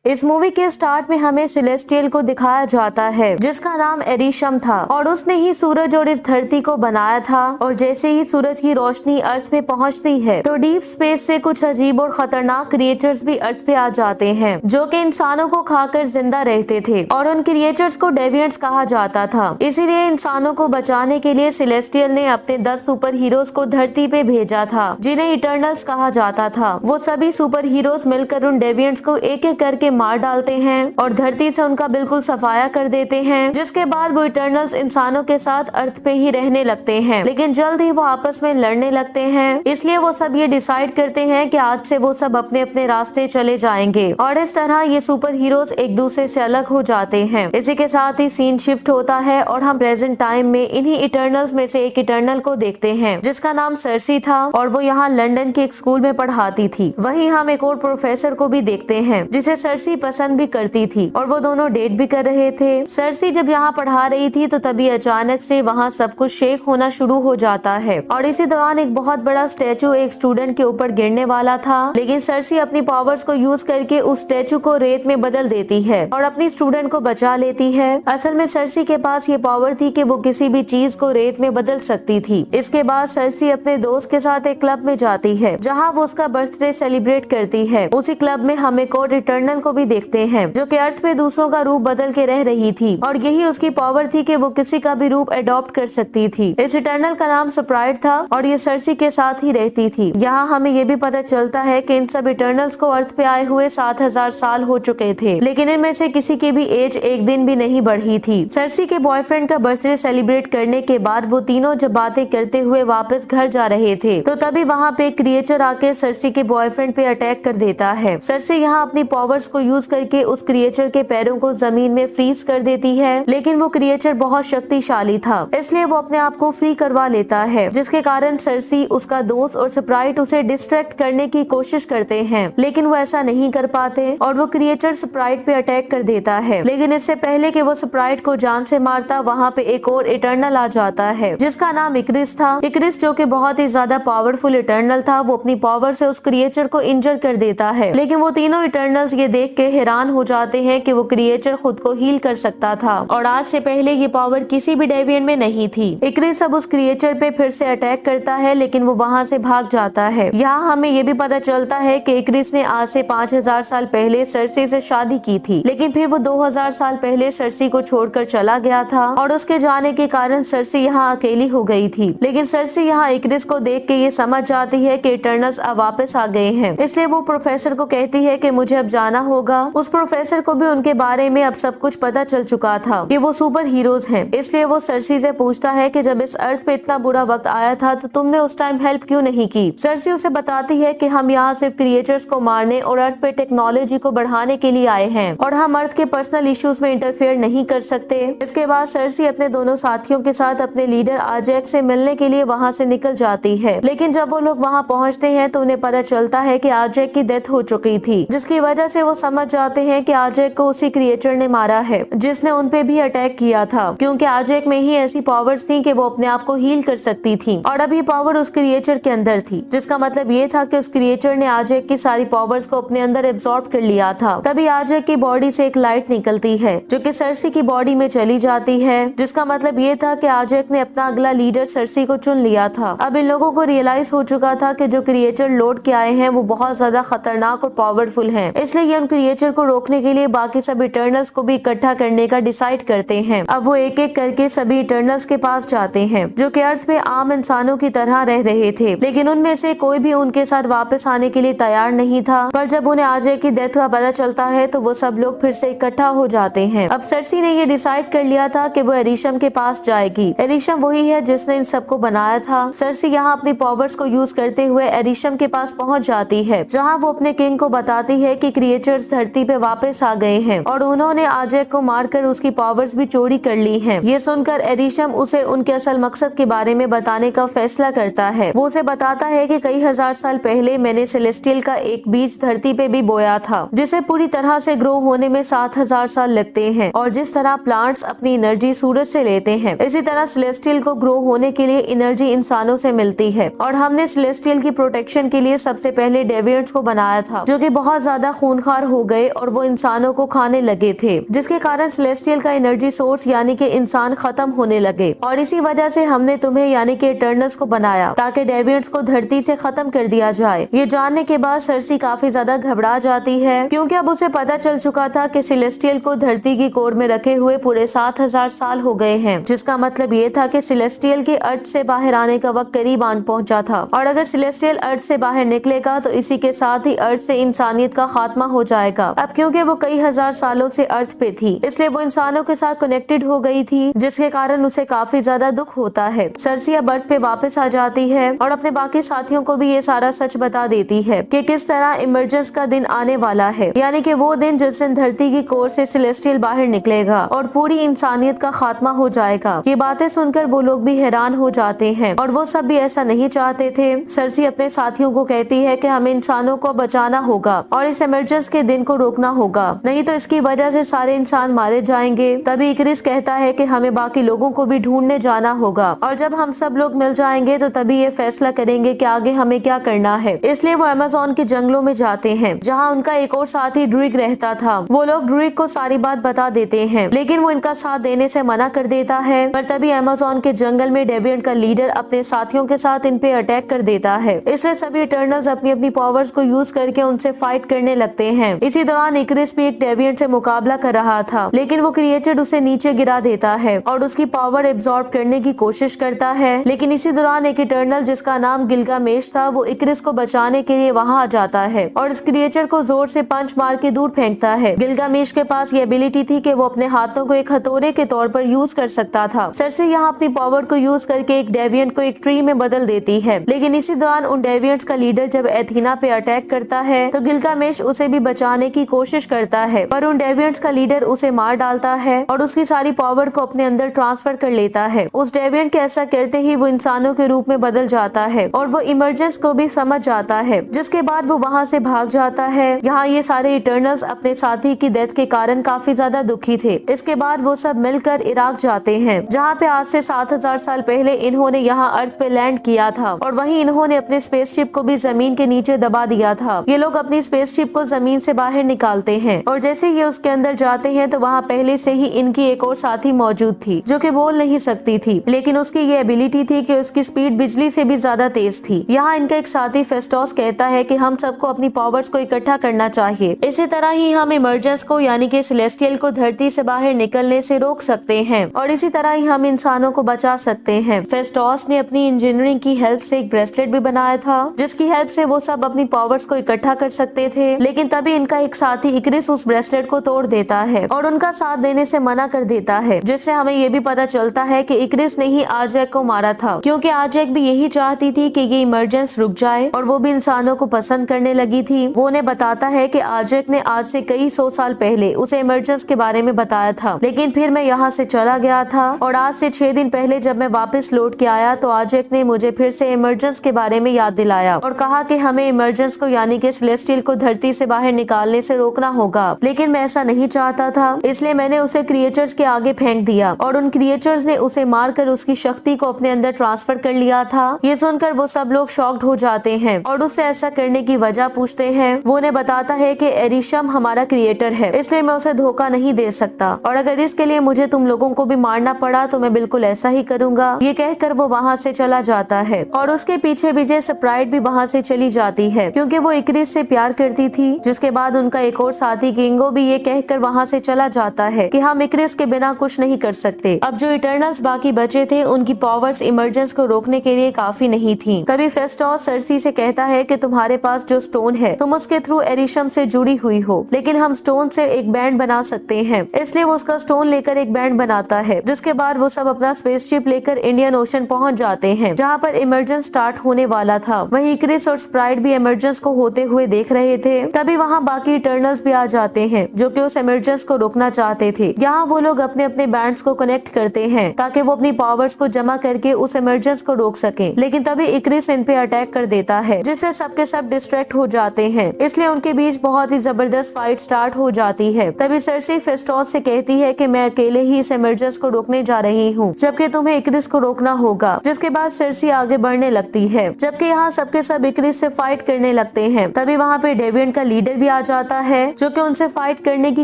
इस मूवी के स्टार्ट में हमें सेलेस्टियल को दिखाया जाता है जिसका नाम एरिशम था और उसने ही सूरज और इस धरती को बनाया था। और जैसे ही सूरज की रोशनी अर्थ पे पहुंचती है तो डीप स्पेस से कुछ अजीब और खतरनाक क्रिएचर्स भी अर्थ पे आ जाते हैं जो कि इंसानों को खाकर जिंदा रहते थे और उन क्रिएचर्स को डेविएंट्स कहा जाता था। इसीलिए इंसानों को बचाने के लिए सेलेस्टियल ने अपने 10 सुपर हीरोज को धरती पे भेजा था जिन्हें इटर्नल्स कहा जाता था। वो सभी सुपर हीरोज मिलकर उन डेविएंट्स को एक एक करके मार डालते हैं और धरती से उनका बिल्कुल सफाया कर देते हैं, जिसके बाद वो इटर्नल्स इंसानों के साथ अर्थ पे ही रहने लगते हैं। लेकिन जल्द ही वो आपस में लड़ने लगते हैं, इसलिए वो सब ये डिसाइड करते हैं कि आज से वो सब अपने अपने रास्ते चले जाएंगे और इस तरह ये सुपर हीरोज एक दूसरे से अलग हो जाते हैं। इसी के साथ ही सीन शिफ्ट होता है और हम प्रेजेंट टाइम में इन्हीं इटर्नल्स में से एक इटर्नल को देखते हैं जिसका नाम सर्सी था और वो यहाँ लंदन के एक स्कूल में पढ़ाती थी। वहीं हम एक और प्रोफेसर को भी देखते हैं जिसे सर्सी पसंद भी करती थी और वो दोनों डेट भी कर रहे थे। सर्सी जब यहाँ पढ़ा रही थी तो तभी अचानक से वहाँ सब कुछ शेक होना शुरू हो जाता है और इसी दौरान एक बहुत बड़ा स्टैचू एक स्टूडेंट के ऊपर गिरने वाला था, लेकिन सर्सी अपनी पावर्स को यूज करके उस स्टैचू को रेत में बदल देती है और अपनी स्टूडेंट को बचा लेती है। असल में सर्सी के पास ये पावर थी कि वो किसी भी चीज को रेत में बदल सकती थी। इसके बाद सर्सी अपने दोस्त के साथ एक क्लब में जाती है जहाँ वो उसका बर्थडे सेलिब्रेट करती है। उसी क्लब में हम एक और इटर्नल को भी देखते हैं जो कि अर्थ में दूसरों का रूप बदल के रह रही थी और यही उसकी पावर थी कि वो किसी का भी रूप अडॉप्ट कर सकती थी। इस इटर्नल का नाम स्प्राइट था और ये सर्सी के साथ ही रहती थी। यहाँ हमें ये भी पता चलता है कि इन सब इटर्नल्स को अर्थ पे आए हुए 7000 साल हो चुके थे, लेकिन इनमें से किसी की भी एज एक दिन भी नहीं बढ़ी थी। सर्सी के बॉयफ्रेंड का बर्थडे सेलिब्रेट करने के बाद वो तीनों जब बातें करते हुए वापस घर जा रहे थे तो तभी वहाँ पे एक क्रिएचर आके सर्सी के बॉयफ्रेंड पे अटैक कर देता है। सर्सी यहाँ अपनी पावर्स को यूज करके उस क्रिएचर के पैरों को जमीन में फ्रीज कर देती है, लेकिन वो क्रिएचर बहुत शक्तिशाली था इसलिए वो अपने आप को फ्री करवा लेता है, जिसके कारण सर्सी, उसका दोस्त और स्प्राइट उसे डिस्ट्रैक्ट करने की कोशिश करते हैं, लेकिन वो ऐसा नहीं कर पाते और वो क्रिएचर स्प्राइट पे अटैक कर देता है। लेकिन इससे पहले कि वो स्प्राइट को जान से मारता वहाँ पे एक और इटर्नल आ जाता है जिसका नाम इक्रिस था। इक्रिस जो कि बहुत ही ज्यादा पावरफुल इटर्नल था, वो अपनी पावर से उस क्रिएचर को इंजर कर देता है, लेकिन वो तीनों इटर्नल्स ये देख के हैरान हो जाते हैं कि वो क्रिएचर खुद को हील कर सकता था और आज से पहले ये पावर किसी भी डेविएंट में नहीं थी। इक्रिस अब उस क्रिएचर पे फिर से अटैक करता है लेकिन वो वहाँ से भाग जाता है। यहाँ हमें ये भी पता चलता है कि इक्रिस ने आज से 5000 साल पहले सर्सी से शादी की थी, लेकिन फिर वो 2000 साल पहले सर्सी को छोड़कर चला गया था और उसके जाने के कारण सर्सी यहाँ अकेली हो गई थी। लेकिन सर्सी यहाँ इक्रिस को देख के ये समझ जाती है कि इटर्नल्स अब वापस आ गए हैं, इसलिए वो प्रोफेसर को कहती है कि मुझे अब जाना होगा। उस प्रोफेसर को भी उनके बारे में अब सब कुछ पता चल चुका था कि वो सुपर हीरोज हैं, इसलिए वो सर्सी से पूछता है कि जब इस अर्थ पे इतना बुरा वक्त आया था तो तुमने उस टाइम हेल्प क्यों नहीं की। सर्सी उसे बताती है कि हम यहाँ सिर्फ क्रिएचर्स को मारने और अर्थ पे टेक्नोलॉजी को बढ़ाने के लिए आए हैं और हम अर्थ के पर्सनल इश्यूज में इंटरफेयर नहीं कर सकते। इसके बाद सर्सी अपने दोनों साथियों के साथ अपने लीडर आजैक से मिलने के लिए वहाँ से निकल जाती है, लेकिन जब वो लोग वहाँ पहुँचते हैं तो उन्हें पता चलता है कि आजैक की डेथ हो चुकी थी, जिसकी वजह से वो समझ जाते हैं कि आजैक को उसी क्रिएचर ने मारा है जिसने उन पे भी अटैक किया था, क्योंकि आजैक में ही ऐसी पावर्स थी कि वो अपने आप को हील कर सकती थी और अब ये पावर उस क्रिएचर के अंदर थी, जिसका मतलब ये था कि उस क्रिएचर ने आजैक की सारी पावर्स को अपने अंदर एब्सॉर्ब कर लिया था। तभी आजैक की बॉडी से एक लाइट निकलती है जो कि सर्सी की बॉडी में चली जाती है, जिसका मतलब ये था कि आजैक ने अपना अगला लीडर सर्सी को चुन लिया था। अब इन लोगों को रियलाइज हो चुका था कि जो क्रिएचर लौट के आए हैं वो बहुत ज्यादा खतरनाक और पावरफुल हैं, इसलिए ये उन क्रिएचर को रोकने के लिए बाकी सब इटर्नल्स को भी इकट्ठा करने का डिसाइड करते हैं। अब वो एक एक करके सभी इटर्नल्स के पास जाते हैं जो कि अर्थ पे आम इंसानों की तरह रह रहे थे, लेकिन उनमें से कोई भी उनके साथ वापस आने के लिए तैयार नहीं था। पर जब उन्हें आजैक की डेथ का पता चलता है तो वो सब लोग फिर से इकट्ठा हो जाते हैं। अब सर्सी ने ये डिसाइड कर लिया था कि वो एरिशम के पास जाएगी। एरिशम वही है जिसने इन सबको बनाया था। सर्सी यहाँ अपनी पावर्स को यूज करते हुए एरिशम के पास पहुंच जाती है, जहाँ वो अपने किंग को बताती है कि क्रिएचर्स धरती पे वापस आ गए हैं और उन्होंने आजैक को मारकर उसकी पावर्स भी चोरी कर ली हैं। ये सुनकर एरिशम उसे उनके असल मकसद के बारे में बताने का फैसला करता है। वो उसे बताता है कि कई हजार साल पहले मैंने सेलेस्टियल का एक बीज धरती पे भी बोया था, जिसे पूरी तरह से ग्रो होने में 7000 साल लगते हैं और जिस तरह प्लांट्स अपनी एनर्जी सूरज से लेते हैं, इसी तरह सेलेस्टियल को ग्रो होने के लिए एनर्जी इंसानों से मिलती है और हमने सेलेस्टियल की प्रोटेक्शन के लिए सबसे पहले डेविएंट्स को बनाया था जो कि बहुत ज्यादा खूनखार हो गए और वो इंसानों को खाने लगे थे, जिसके कारण सेलेस्टियल का एनर्जी सोर्स यानी कि इंसान खत्म होने लगे। और इसी वजह से हमने तुम्हें यानी कि इटर्नल्स को बनाया ताकि डेविएंट्स को धरती से खत्म कर दिया जाए। ये जानने के बाद सर्सी काफी ज्यादा घबरा जाती है, क्योंकि अब उसे पता चल चुका था कि सेलेस्टियल को धरती की कोर में रखे हुए पूरे 7000 साल हो गए हैं, जिसका मतलब ये था कि सेलेस्टियल के अर्थ से बाहर आने का वक्त करीब आन पहुंचा था। और अगर सेलेस्टियल अर्थ से बाहर निकलेगा तो इसी के साथ ही अर्थ से इंसानियत का खात्मा हो जाएगा। अब क्योंकि वो कई हजार सालों से अर्थ पे थी, इसलिए वो इंसानों के साथ कनेक्टेड हो गई थी, जिसके कारण उसे काफी ज्यादा दुख होता है। सर्सी अब अर्थ पे वापस आ जाती है और अपने बाकी साथियों को भी ये सारा सच बता देती है कि किस तरह इमरजेंस का दिन आने वाला है, यानी कि वो दिन जिस दिन धरती की कोर से सेलेस्टियल बाहर निकलेगा और पूरी इंसानियत का खात्मा हो जाएगा। ये बातें सुनकर वो लोग भी हैरान हो जाते हैं और वो सब भी ऐसा नहीं चाहते थे। सर्सी अपने साथियों को कहती है कि हमें इंसानों को बचाना होगा और इस इमरजेंस के दिन को रोकना होगा, नहीं तो इसकी वजह से सारे इंसान मारे जाएंगे। तभी इक्रिस कहता है कि हमें बाकी लोगों को भी ढूंढने जाना होगा और जब हम सब लोग मिल जाएंगे तो तभी ये फैसला करेंगे कि आगे हमें क्या करना है। इसलिए वो अमेज़न के जंगलों में जाते हैं, जहाँ उनका एक और साथी ड्रूइग रहता था। वो लोग ड्रूइग को सारी बात बता देते हैं, लेकिन वो इनका साथ देने से मना कर देता है। पर तभी अमेज़न के जंगल में डेविएंट का लीडर अपने साथियों के साथ इन पे अटैक कर देता है। इसलिए सभी इटर्नल्स अपनी अपनी पावर्स को यूज करके उनसे फाइट करने लगते हैं। इसी दौरान इक्रिस भी एक डेविएंट से मुकाबला कर रहा था, लेकिन वो क्रिएचर उसे नीचे गिरा देता है और उसकी पावर एब्जॉर्ब करने की कोशिश करता है। लेकिन इसी दौरान एक इटर्नल जिसका नाम गिलगामेश था, वो इक्रिस को बचाने के लिए वहाँ आ जाता है और इस क्रिएचर को जोर से पंच मार के दूर फेंकता है। गिलगामेश के पास ये एबिलिटी थी कि वो अपने हाथों को एक हथौड़े के तौर पर यूज कर सकता था। सर्सी यहाँ अपनी पावर को यूज करके एक डेविएंट को एक ट्री में बदल देती है, लेकिन इसी दौरान उन डेविएंट्स का लीडर जब एथीना पे अटैक करता है तो गिलगामेश उसे भी बचाने की कोशिश करता है, पर उन डेविएंट्स का लीडर उसे मार डालता है और उसकी सारी पावर को अपने अंदर ट्रांसफर कर लेता है। उस डेविएंट के ऐसा करते ही वो इंसानों के रूप में बदल जाता है और वो इमरजेंस को भी समझ जाता है, जिसके बाद वो वहाँ से भाग जाता है। यहाँ ये सारे इटर्नल्स अपने साथी की डेथ के कारण काफी ज्यादा दुखी थे। इसके बाद वो सब मिलकर इराक जाते हैं, जहाँ पे आज से 7000 साल पहले इन्होंने यहाँ अर्थ पे लैंड किया था और वहीं इन्होंने अपने स्पेसशिप को भी जमीन के नीचे दबा दिया था। ये लोग अपनी स्पेसशिप को जमीन से बाहर निकालते हैं और जैसे ये उसके अंदर जाते हैं तो वहाँ पहले से ही इनकी एक और साथी मौजूद थी, जो कि बोल नहीं सकती थी, लेकिन उसकी ये एबिलिटी थी कि उसकी स्पीड बिजली से भी ज्यादा तेज थी। यहाँ इनका एक साथी फेस्टोस कहता है कि हम सबको अपनी पावर्स को इकट्ठा करना चाहिए, इसी तरह ही हम इमरजेंस को यानी कि सेलेस्टियल को धरती से बाहर निकलने से रोक सकते हैं और इसी तरह ही हम इंसानों को बचा सकते हैं। फेस्टोस ने अपनी इंजीनियरिंग की हेल्प से एक ब्रेसलेट भी बनाया था, जिसकी हेल्प से वो सब अपनी पावर्स को इकट्ठा कर सकते थे, लेकिन तभी इनका एक साथी इक्रिस उस ब्रेसलेट को तोड़ देता है और उनका साथ देने से मना कर देता है, जिससे हमें ये भी पता चलता है कि इक्रिस ने ही आजैक को मारा था, क्योंकि आजैक भी यही चाहती थी कि ये इमरजेंस रुक जाए और वो भी इंसानों को पसंद करने लगी थी। वो उन्हें बताता है कि आजैक ने आज से कई 100 साल पहले उसे इमरजेंस के बारे में बताया था, लेकिन फिर मैं यहाँ से चला गया था और आज से 6 दिन पहले जब मैं वापस लौट के आया तो आजैक ने मुझे फिर से इमरजेंस के बारे में याद दिलाया और कहा कि हमें इमरजेंस को यानी कि सेलेस्टियल को धरती से बाहर निकालने से रोकना होगा, लेकिन मैं ऐसा नहीं चाहता था, इसलिए मैंने उसे क्रिएचर्स के आगे फेंक दिया और उन क्रिएचर्स ने उसे मारकर उसकी शक्ति को अपने अंदर ट्रांसफर कर लिया था। ये सुनकर वो सब लोग शॉक्ड हो जाते हैं और उससे ऐसा करने की वजह पूछते हैं। वो उन्हें बताता है कि एरिशम हमारा क्रिएटर है, इसलिए मैं उसे धोखा नहीं दे सकता और अगर इसके लिए मुझे तुम लोगों को भी मारना पड़ा तो मैं बिल्कुल ऐसा ही करूंगा। ये कहकर वो वहाँ से चला जाता है और उसके पीछे विजय स्प्राइट भी वहाँ से चली जाती है, क्योंकि वो इक्रिस से प्यार करती थी। जिसके बाद उनका एक और साथी किंगो भी ये कहकर वहाँ से चला जाता है कि हम इक्रिस के बिना कुछ नहीं कर सकते। अब जो इटर्नल्स बाकी बचे थे उनकी पावर्स इमरजेंस को रोकने के लिए काफी नहीं थी। तभी फेस्टोस सर्सी से कहता है कि तुम्हारे पास जो स्टोन है तुम उसके थ्रू एरिशम से जुड़ी हुई हो, लेकिन हम स्टोन से एक बैंड बना सकते हैं। इसलिए वो उसका स्टोन लेकर एक बैंड बनाता है, जिसके बाद वो सब अपना स्पेसशिप लेकर इंडियन ओशन पहुंच जाते हैं, जहाँ पर इमरजेंस स्टार्ट होने वाला था। वहीं क्रिस और स्प्राइट भी इमरजेंस को होते हुए देख रहे थे। तभी वहाँ बाकी इटर्नल्स भी आ जाते हैं जो कि उस इमरजेंस को रोकना चाहते थे। यहाँ वो लोग अपने अपने बैंड्स को कनेक्ट करते हैं ताकि वो अपनी पावर्स को जमा करके उस इमरजेंस को रोक सके, लेकिन तभी इक्रिस इन पे अटैक कर देता है, जिससे सबके सब डिस्ट्रैक्ट हो जाते हैं। इसलिए उनके बीच बहुत ही जबरदस्त फाइट स्टार्ट हो जाती है। तभी सर्सी फेस्टोस से कहती है कि मैं अकेले ही इस इमरजेंस को रोकने जा रही हूँ, जबकि तुम्हें इक्रिस को रोकना होगा। जिसके बाद सर्सी आगे बढ़ने लगती है, जबकि यहाँ सबके सब इक्रिस से फाइट करने लगते हैं। तभी वहाँ पे डेविएंट का लीडर भी आ आ जाता है जो कि उनसे फाइट करने की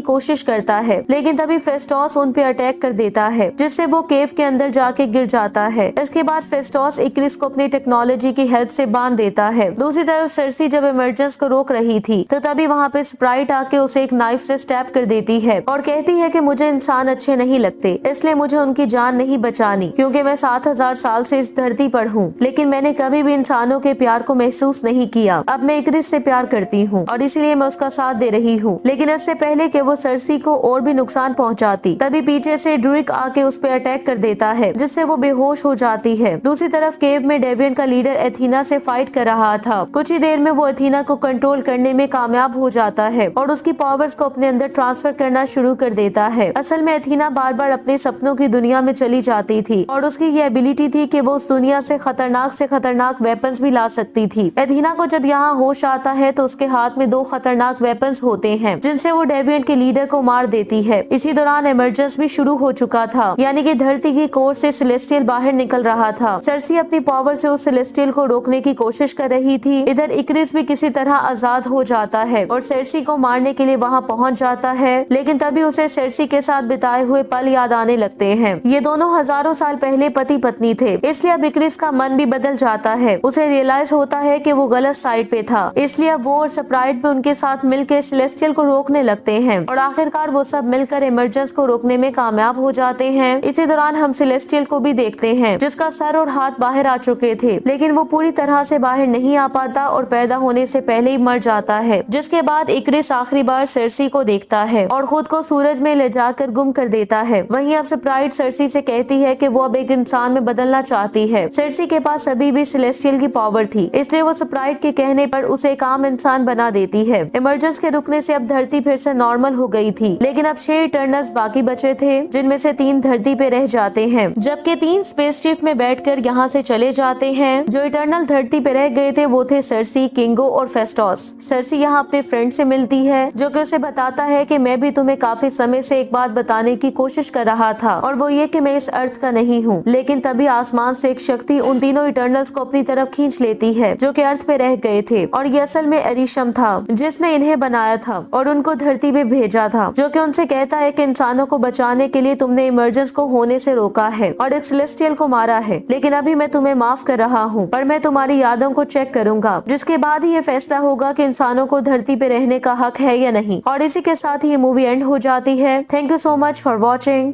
कोशिश करता है, लेकिन तभी फेस्टोस उन पे अटैक कर देता है जिससे वो केव के अंदर जाके गिर जाता है। इसके बाद फेस्टोस इक्रिस को अपनी टेक्नोलॉजी की हेल्प से बांध देता है। दूसरी तरफ सर्सी जब इमरजेंस को रोक रही थी तो तभी वहाँ पे स्प्राइट आके उसे एक नाइफ से स्टैब कर देती है और कहती है कि मुझे इंसान अच्छे नहीं लगते, इसलिए मुझे उनकी जान नहीं बचानी, क्योंकि मैं 7000 साल से इस धरती पर हूँ, लेकिन मैंने कभी भी इंसानों के प्यार को महसूस नहीं किया। अब मैं इक्रिस से प्यार करती हूँ और इसीलिए मैं उसका साथ दे रही हूँ। लेकिन इससे पहले कि वो सर्सी को और भी नुकसान पहुँचाती, तभी पीछे से ड्रिक आके उस पर अटैक कर देता है जिससे वो बेहोश हो जाती है। दूसरी तरफ केव में डेविएंट का लीडर एथीना से फाइट कर रहा था। कुछ ही देर में वो एथीना को कंट्रोल करने में कामयाब हो जाता है और उसकी पावर्स को अपने अंदर ट्रांसफर करना शुरू कर देता है। असल में एथीना बार बार अपने सपनों की दुनिया में चली जाती थी और उसकी ये एबिलिटी थी कि वो उस दुनिया से खतरनाक वेपन्स भी ला सकती थी। एथीना को जब यहाँ होश आता है तो उसके हाथ में 2 खतरनाक वेपन्स होते हैं जिनसे वो डेविएंट के लीडर को मार देती है। इसी दौरान इमरजेंस भी शुरू हो चुका था, यानी कि धरती की कोर से सेलेस्टियल बाहर निकल रहा था। सर्सी अपनी पावर से उस सेलेस्टियल को रोकने की कोशिश कर रही थी। इधर इक्रिस भी किसी तरह आजाद हो जाता है और सर्सी को मारने के लिए वहाँ पहुँच जाता है, लेकिन तभी उसे सर्सी के साथ बिताए हुए पल याद आने लगते हैं। ये दोनों हजारों साल पहले पति पत्नी थे, इसलिए अब इक्रिस का मन भी बदल जाता है। उसे रियलाइज होता है कि वो गलत साइड पे था, इसलिए अब वो और स्प्राइट भी उनके साथ मिलकर सेलेस्टियल को रोकने लगते हैं और आखिरकार वो सब मिलकर इमरजेंस को रोकने में कामयाब हो जाते हैं। इसी दौरान हम सेलेस्टियल को भी देखते हैं जिसका सर और हाथ बाहर आ चुके थे, लेकिन वो पूरी तरह से बाहर नहीं आ पाता और पैदा होने से पहले ही मर जाता है। जिसके बाद इक्रिस आखिरी बार सर्सी को देखता है और खुद को सूरज में ले जाकर गुम कर देता है। वहीं अब स्प्राइट सर्सी से कहती है कि वो अब एक इंसान में बदलना चाहती है। सर्सी के पास अभी भी सेलेस्टियल की पावर थी, इसलिए वो स्प्राइट के कहने पर उसे एक आम इंसान बना देती है। इमरजेंस के रुकने से अब धरती फिर से नॉर्मल हो गई थी, लेकिन अब 6 इटर्नल्स बाकी बचे थे, जिनमें से 3 धरती पे रह जाते हैं, जबकि 3 स्पेसशिप में बैठकर यहाँ से चले जाते हैं। जो इटर्नल धरती पे रह गए थे वो थे सर्सी, किंगो और फेस्टोस। सर्सी यहाँ अपने फ्रेंड से मिलती है जो कि उसे बताता है कि मैं भी तुम्हें काफी समय से एक बात बताने की कोशिश कर रहा था, और वो ये कि मैं इस अर्थ का नहीं हूँ। लेकिन तभी आसमान से एक शक्ति उन तीनों इटर्नल्स को अपनी तरफ खींच लेती है जो कि अर्थ पे रह गए थे, और ये असल में एरिशम था जिसने इन्हें बनाया था और उनको धरती पे भेजा था, जो कि उनसे कहता है कि इंसानों को बचाने के लिए तुमने इमरजेंस को होने से रोका है और एक सेलेस्टियल को मारा है, लेकिन अभी मैं तुम्हें माफ कर रहा हूँ, पर मैं तुम्हारी यादों को चेक करूंगा, जिसके बाद ही ये फैसला होगा कि इंसानों को धरती पे रहने का हक है या नहीं। और इसी के साथ ही ये मूवी एंड हो जाती है। Thank you so much for watching.